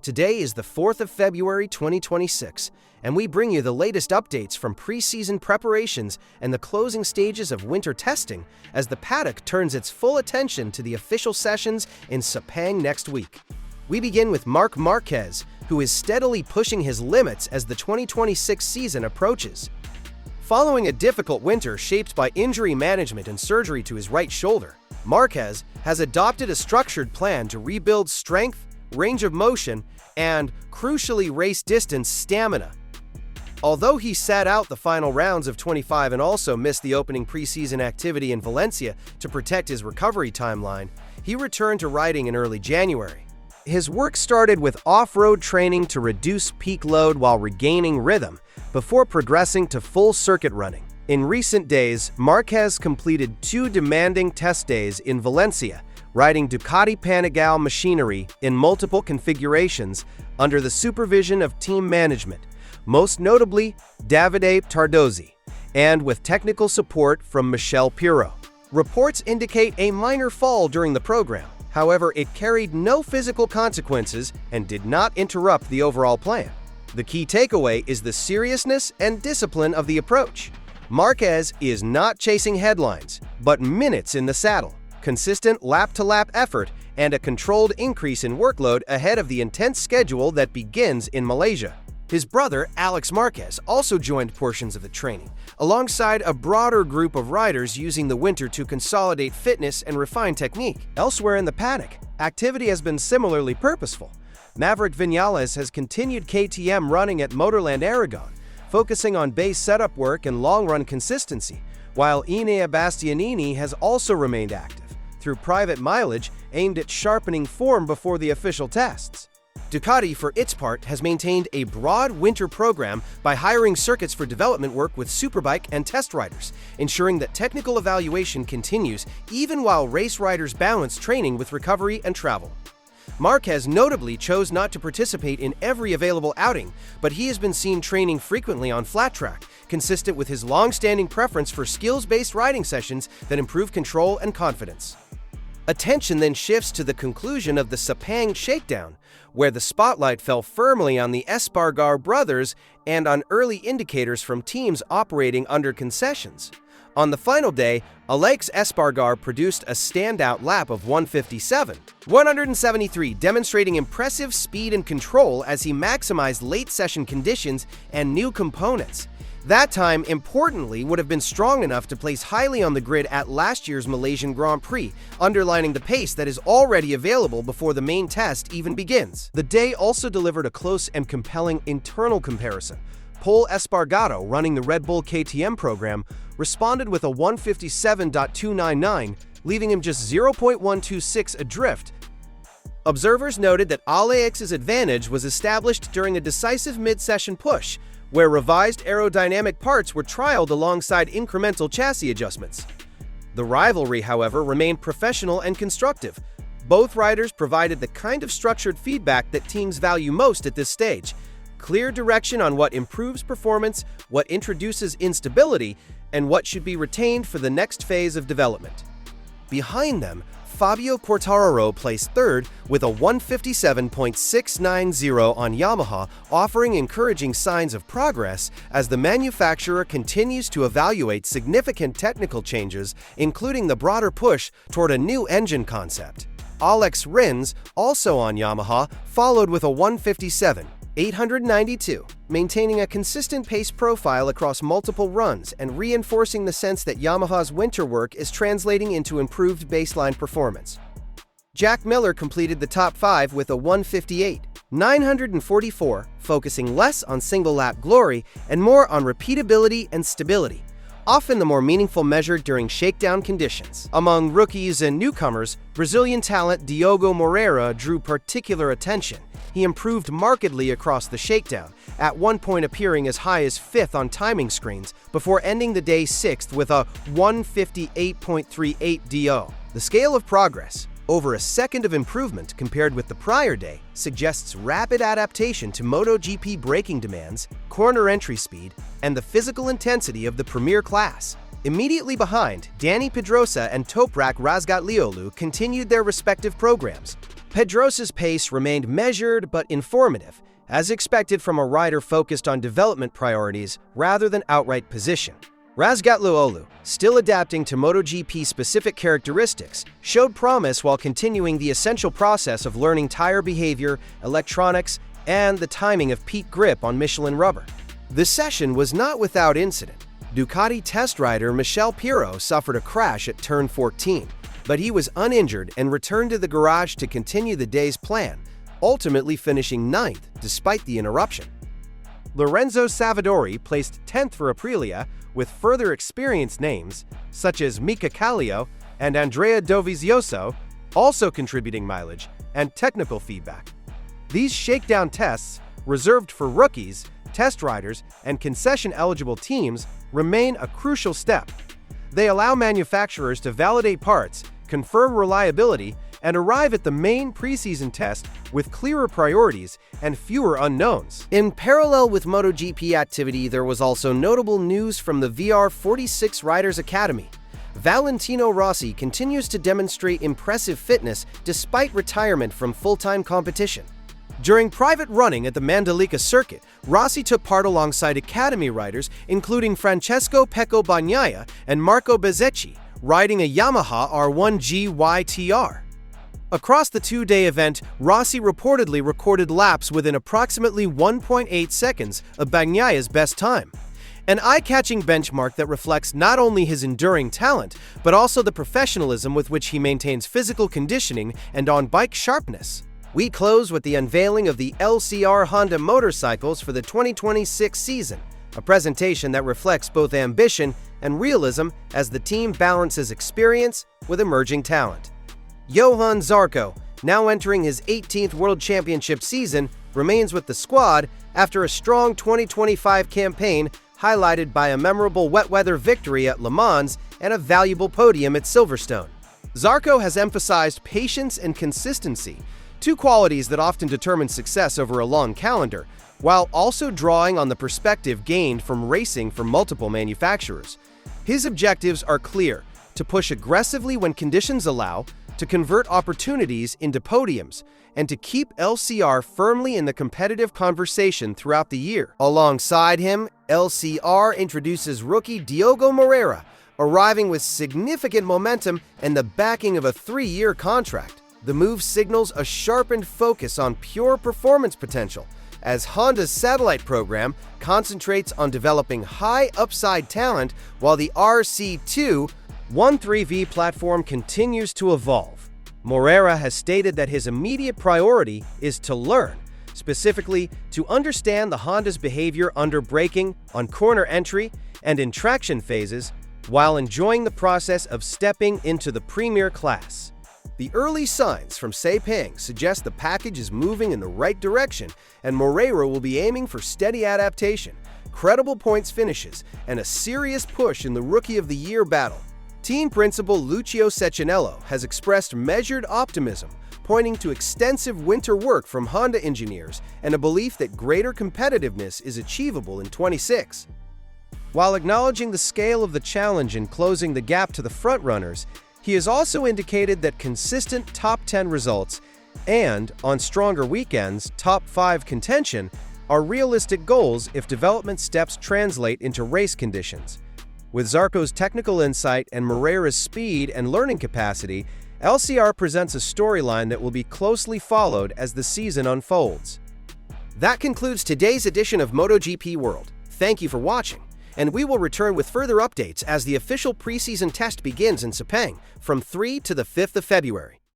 Today is the 4th of February 2026, and we bring you the latest updates from preseason preparations and the closing stages of winter testing as the paddock turns its full attention to the official sessions in Sepang next week. We begin with Marc Márquez, who is steadily pushing his limits as the 2026 season approaches. Following a difficult winter shaped by injury management and surgery to his right shoulder, Márquez has adopted a structured plan to rebuild strength, range of motion, and, crucially, race distance stamina. Although he sat out the final rounds of 25 and also missed the opening preseason activity in Valencia to protect his recovery timeline, he returned to riding in early January. His work started with off-road training to reduce peak load while regaining rhythm, before progressing to full circuit running. In recent days, Márquez completed 2 demanding test days in Valencia, riding Ducati Panigale machinery in multiple configurations under the supervision of team management, most notably Davide Tardozzi, and with technical support from Michele Pirro. Reports indicate a minor fall during the program. However, it carried no physical consequences and did not interrupt the overall plan. The key takeaway is the seriousness and discipline of the approach. Márquez is not chasing headlines, but minutes in the saddle, consistent lap-to-lap effort, and a controlled increase in workload ahead of the intense schedule that begins in Malaysia. His brother, Alex Marquez, also joined portions of the training, alongside a broader group of riders using the winter to consolidate fitness and refine technique. Elsewhere in the paddock, activity has been similarly purposeful. Maverick Viñales has continued KTM running at Motorland Aragon, focusing on base setup work and long-run consistency, while Enea Bastianini has also remained active, through private mileage aimed at sharpening form before the official tests. Ducati, for its part, has maintained a broad winter program by hiring circuits for development work with Superbike and test riders, ensuring that technical evaluation continues even while race riders balance training with recovery and travel. Márquez notably chose not to participate in every available outing, but he has been seen training frequently on flat track, consistent with his long-standing preference for skills-based riding sessions that improve control and confidence. Attention then shifts to the conclusion of the Sepang Shakedown, where the spotlight fell firmly on the Espargaró brothers and on early indicators from teams operating under concessions. On the final day, Aleix Espargaró produced a standout lap of 1:57.173, demonstrating impressive speed and control as he maximized late-session conditions and new components. That time, importantly, would have been strong enough to place highly on the grid at last year's Malaysian Grand Prix, underlining the pace that is already available before the main test even begins. The day also delivered a close and compelling internal comparison. Pol Espargaró, running the Red Bull KTM program, responded with a 1:57.299, leaving him just 0.126 adrift. Observers noted that Aleix's advantage was established during a decisive mid-session push, where revised aerodynamic parts were trialed alongside incremental chassis adjustments. The rivalry, however, remained professional and constructive. Both riders provided the kind of structured feedback that teams value most at this stage: clear direction on what improves performance, what introduces instability, and what should be retained for the next phase of development. Behind them, Fabio Quartararo placed third with a 1:57.690 on Yamaha, offering encouraging signs of progress as the manufacturer continues to evaluate significant technical changes, including the broader push toward a new engine concept. Álex Rins, also on Yamaha, followed with a 1:57.892, maintaining a consistent pace profile across multiple runs and reinforcing the sense that Yamaha's winter work is translating into improved baseline performance. Jack Miller completed the top 5 with a 1:58.944, focusing less on single-lap glory and more on repeatability and stability, often the more meaningful measure during shakedown conditions. Among rookies and newcomers, Brazilian talent Diogo Moreira drew particular attention. He improved markedly across the shakedown, at one point appearing as high as 5th on timing screens, before ending the day 6th with a 1:58.38 DO. The scale of progress, over a second of improvement compared with the prior day, suggests rapid adaptation to MotoGP braking demands, corner entry speed, and the physical intensity of the premier class. Immediately behind, Dani Pedrosa and Toprak Razgatlioglu continued their respective programs. Pedros's pace remained measured but informative, as expected from a rider focused on development priorities rather than outright position. Razgatlioglu, still adapting to MotoGP-specific characteristics, showed promise while continuing the essential process of learning tire behavior, electronics, and the timing of peak grip on Michelin rubber. The session was not without incident. Ducati test rider Michele Pirro suffered a crash at turn 14, but he was uninjured and returned to the garage to continue the day's plan, ultimately finishing 9th despite the interruption. Lorenzo Savadori placed 10th for Aprilia, with further experienced names, such as Mika Kallio and Andrea Dovizioso, also contributing mileage and technical feedback. These shakedown tests, reserved for rookies, test riders, and concession-eligible teams, remain a crucial step. They allow manufacturers to validate parts, confirm reliability, and arrive at the main preseason test with clearer priorities and fewer unknowns. In parallel with MotoGP activity, there was also notable news from the VR46 Riders Academy. Valentino Rossi continues to demonstrate impressive fitness despite retirement from full-time competition. During private running at the Mandalika circuit, Rossi took part alongside academy riders including Francesco Pecco Bagnaia and Marco Bezzecchi, riding a Yamaha R1G YTR. Across the two-day event, Rossi reportedly recorded laps within approximately 1.8 seconds of Bagnaia's best time, an eye-catching benchmark that reflects not only his enduring talent, but also the professionalism with which he maintains physical conditioning and on-bike sharpness. We close with the unveiling of the LCR Honda motorcycles for the 2026 season, a presentation that reflects both ambition and realism as the team balances experience with emerging talent. Johann Zarco, now entering his 18th World Championship season, remains with the squad after a strong 2025 campaign highlighted by a memorable wet-weather victory at Le Mans and a valuable podium at Silverstone. Zarco has emphasized patience and consistency, two qualities that often determine success over a long calendar, while also drawing on the perspective gained from racing for multiple manufacturers. His objectives are clear: to push aggressively when conditions allow, to convert opportunities into podiums, and to keep LCR firmly in the competitive conversation throughout the year. Alongside him, LCR introduces rookie Diogo Moreira, arriving with significant momentum and the backing of a 3-year contract. The move signals a sharpened focus on pure performance potential, as Honda's satellite program concentrates on developing high-upside talent while the RC2 13V platform continues to evolve. Moreira has stated that his immediate priority is to learn, specifically to understand the Honda's behavior under braking, on corner entry, and in traction phases, while enjoying the process of stepping into the premier class. The early signs from Sepang suggest the package is moving in the right direction, and Moreira will be aiming for steady adaptation, credible points finishes, and a serious push in the Rookie of the Year battle. Team principal Lucio Cecchinello has expressed measured optimism, pointing to extensive winter work from Honda engineers and a belief that greater competitiveness is achievable in 26. While acknowledging the scale of the challenge in closing the gap to the frontrunners, he has also indicated that consistent top 10 results and, on stronger weekends, top 5 contention are realistic goals if development steps translate into race conditions. With Zarco's technical insight and Moreira's speed and learning capacity, LCR presents a storyline that will be closely followed as the season unfolds. That concludes today's edition of MotoGP World. Thank you for watching, and we will return with further updates as the official preseason test begins in Sepang from 3 to the 5th of February.